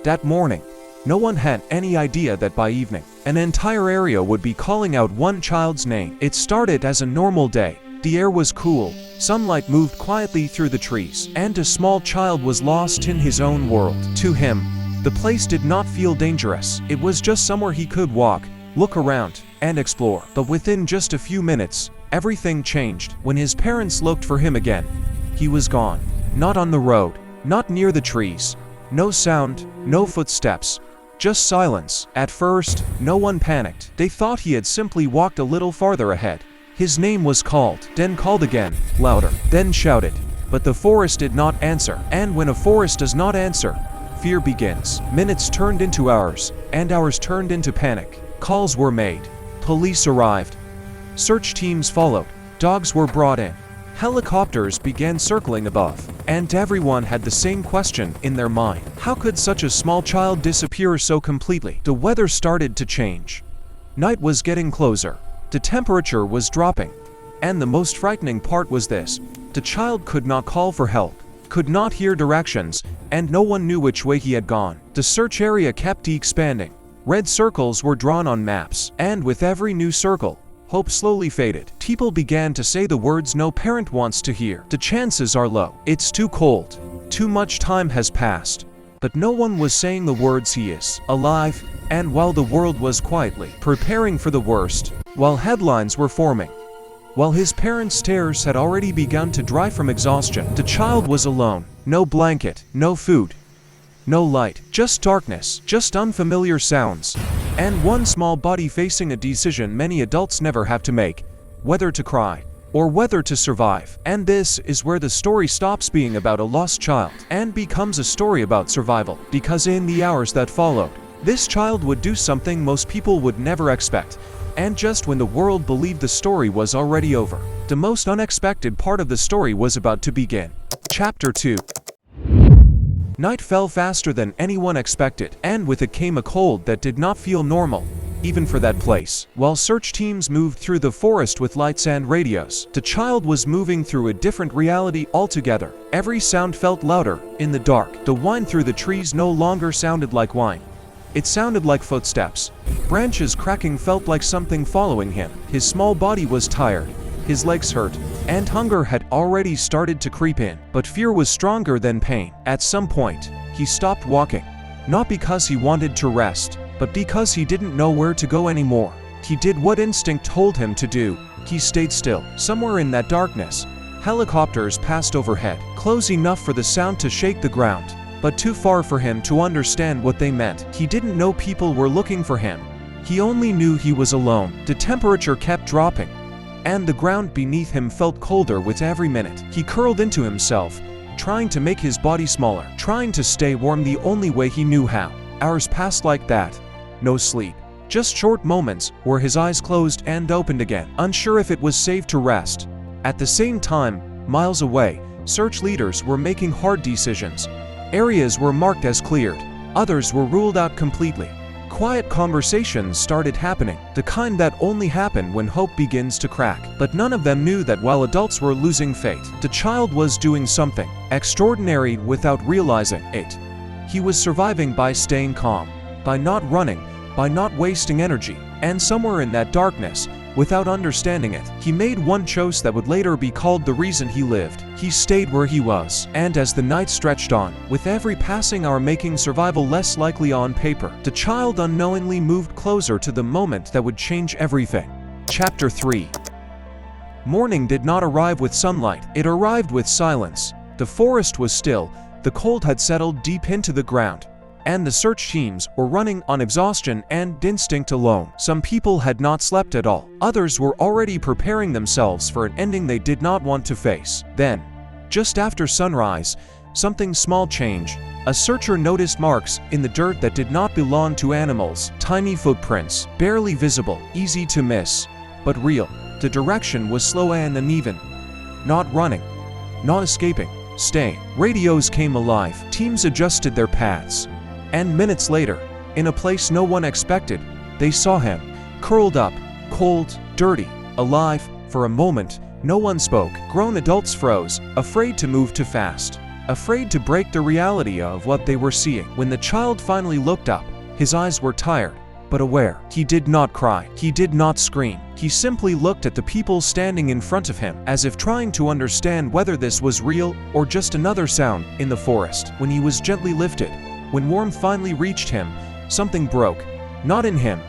That morning, no one had any idea that by evening, an entire area would be calling out one child's name. It started as a normal day. The air was cool, sunlight moved quietly through the trees, and a small child was lost in his own world. To him, the place did not feel dangerous. It was just somewhere he could walk, look around, and explore. But within just a few minutes, everything changed. When his parents looked for him again, he was gone. Not on the road, not near the trees. No sound, no footsteps, just silence. At first, no one panicked. They thought he had simply walked a little farther ahead. His name was called, then called again, louder, then shouted. But the forest did not answer. And when a forest does not answer, fear begins. Minutes turned into hours, and hours turned into panic. Calls were made. Police arrived. Search teams followed. Dogs were brought in. Helicopters began circling above, and everyone had the same question in their mind. How could such a small child disappear so completely? The weather started to change. Night was getting closer. The temperature was dropping. And the most frightening part was this: the child could not call for help, could not hear directions, and no one knew which way he had gone. The search area kept expanding. Red circles were drawn on maps, and with every new circle, hope slowly faded. People began to say the words no parent wants to hear. The chances are low. It's too cold. Too much time has passed. But no one was saying the words he is alive. And while the world was quietly preparing for the worst, while headlines were forming, while his parents' tears had already begun to dry from exhaustion, the child was alone. No blanket, no food, no light, just darkness, just unfamiliar sounds, and one small body facing a decision many adults never have to make: whether to cry or whether to survive. And this is where the story stops being about a lost child and becomes a story about survival. Because in the hours that followed, this child would do something most people would never expect. And just when the world believed the story was already over, the most unexpected part of the story was about to begin. Chapter 2. Night fell faster than anyone expected, and with it came a cold that did not feel normal, even for that place. While search teams moved through the forest with lights and radios, the child was moving through a different reality altogether. Every sound felt louder in the dark. The whine through the trees no longer sounded like whine. It sounded like footsteps. Branches cracking felt like something following him. His small body was tired. His legs hurt, and hunger had already started to creep in. But fear was stronger than pain. At some point, he stopped walking. Not because he wanted to rest, but because he didn't know where to go anymore. He did what instinct told him to do. He stayed still. Somewhere in that darkness, helicopters passed overhead, close enough for the sound to shake the ground, but too far for him to understand what they meant. He didn't know people were looking for him. He only knew he was alone. The temperature kept dropping, and the ground beneath him felt colder with every minute. He curled into himself, trying to make his body smaller, trying to stay warm the only way he knew how. Hours passed like that. No sleep. Just short moments where his eyes closed and opened again, unsure if it was safe to rest. At the same time, miles away, search leaders were making hard decisions. Areas were marked as cleared. Others were ruled out completely. Quiet conversations started happening, the kind that only happen when hope begins to crack. But none of them knew that while adults were losing faith, the child was doing something extraordinary without realizing it. He was surviving by staying calm, by not running, by not wasting energy. And somewhere in that darkness, without understanding it, he made one choice that would later be called the reason he lived. He stayed where he was. And as the night stretched on, with every passing hour making survival less likely on paper, the child unknowingly moved closer to the moment that would change everything. Chapter 3. Morning did not arrive with sunlight. It arrived with silence. The forest was still. The cold had settled deep into the ground, and the search teams were running on exhaustion and instinct alone. Some people had not slept at all. Others were already preparing themselves for an ending they did not want to face. Then, just after sunrise, something small changed. A searcher noticed marks in the dirt that did not belong to animals. Tiny footprints, barely visible, easy to miss, but real. The direction was slow and uneven. Not running, not escaping, staying. Radios came alive. Teams adjusted their paths. And minutes later, in a place no one expected, they saw him, curled up, cold, dirty, alive. For a moment, no one spoke. Grown adults froze, afraid to move too fast. afraid to break the reality of what they were seeing. When the child finally looked up, his eyes were tired, but aware. He did not cry. He did not scream. He simply looked at the people standing in front of him, as if trying to understand whether this was real or just another sound in the forest. When he was gently lifted, when warmth finally reached him, something broke. Not in him,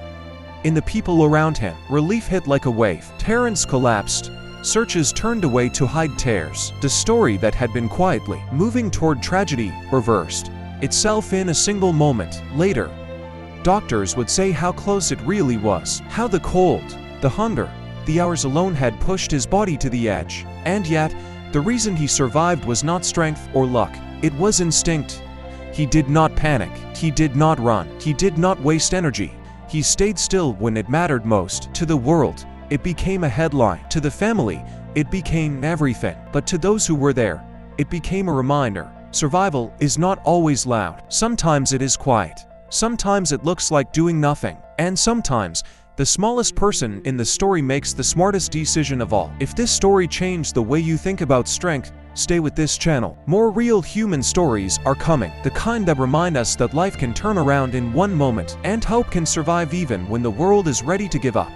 in the people around him. Relief hit like a wave. Terrence collapsed. Searches turned away to hide tears. The story that had been quietly moving toward tragedy reversed itself in a single moment. Later, doctors would say how close it really was, how the cold, the hunger, the hours alone had pushed his body to the edge. And yet, the reason he survived was not strength or luck. It was instinct. He did not panic. He did not run. He did not waste energy. He stayed still when it mattered most. To the world, it became a headline. To the family, it became everything. But to those who were there, it became a reminder. Survival is not always loud. Sometimes it is quiet. Sometimes it looks like doing nothing. And sometimes, the smallest person in the story makes the smartest decision of all. If this story changed the way you think about strength, stay with this channel. More real human stories are coming. The kind that remind us that life can turn around in one moment, and hope can survive even when the world is ready to give up.